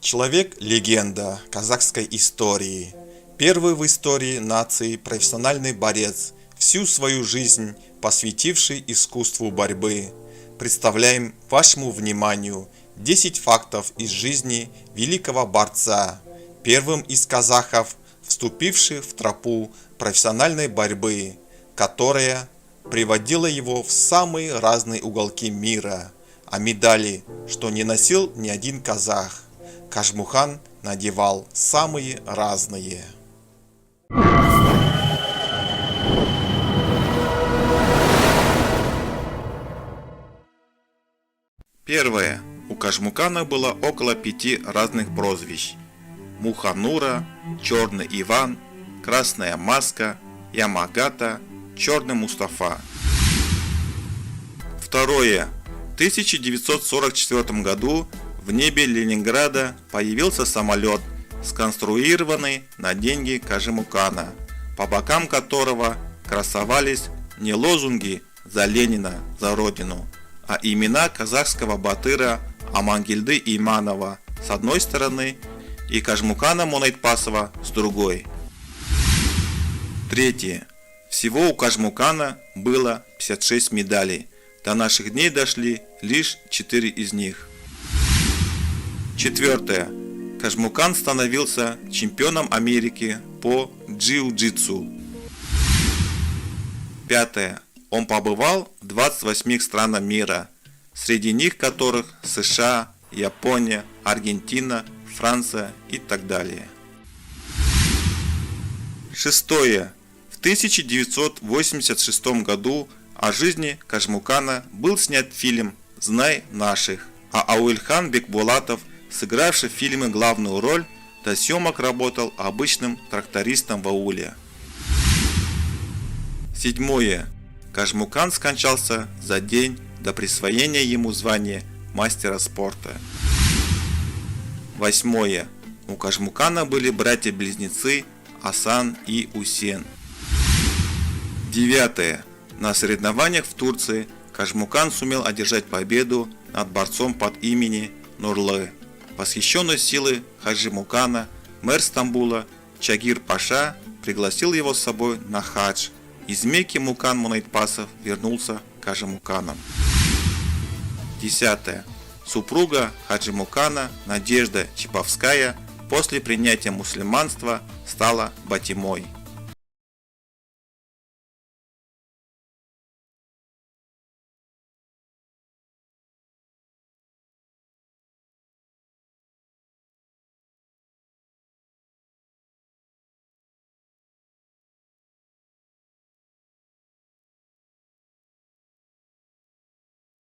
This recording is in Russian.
Человек-легенда казахской истории. Первый в истории нации профессиональный борец, всю свою жизнь посвятивший искусству борьбы. Представляем вашему вниманию 10 фактов из жизни великого борца, первым из казахов, вступивший в тропу профессиональной борьбы, которая приводила его в самые разные уголки мира, а медали, что не носил ни один казах, Кажмухан надевал самые разные. Первое. У Кажмукана было около 5 разных прозвищ: Муханура, Черный Иван, Красная Маска, Ямагата, Черный Мустафа. Второе. В 1944 году в небе Ленинграда появился самолет, сконструированный на деньги Кажмукана, по бокам которого красовались не лозунги «За Ленина, за Родину», а имена казахского батыра Амангельды Иманова с одной стороны и Кажмукана Монайтпасова с другой. Третье. Всего у Кажмукана было 56 медалей. До наших дней дошли лишь 4 из них. Четвертое. Кажмукан становился чемпионом Америки по джиу-джитсу. Пятое. Он побывал в 28 странах мира, среди них которых США, Япония, Аргентина, Франция и так далее. Шестое. В 1986 году о жизни Кажмукана был снят фильм «Знай наших», а Ауэльхан Бекбулатов, сыгравший в фильме главную роль, до съемок работал обычным трактористом в ауле. Седьмое. Кажмукан скончался за день до присвоения ему звания мастера спорта. Восьмое. У Кажмукана были братья-близнецы Асан и Усен. Девятое. На соревнованиях в Турции Кажмукан сумел одержать победу над борцом под именем Нурлы. Восхищенный силой Хаджимукана, мэр Стамбула Чагир Паша пригласил его с собой на хадж. Из Мекки Мукан Монайтпасов вернулся к Кажмуканам. 10. Супруга Хаджимукана Надежда Чиповская после принятия мусульманства стала Батимой.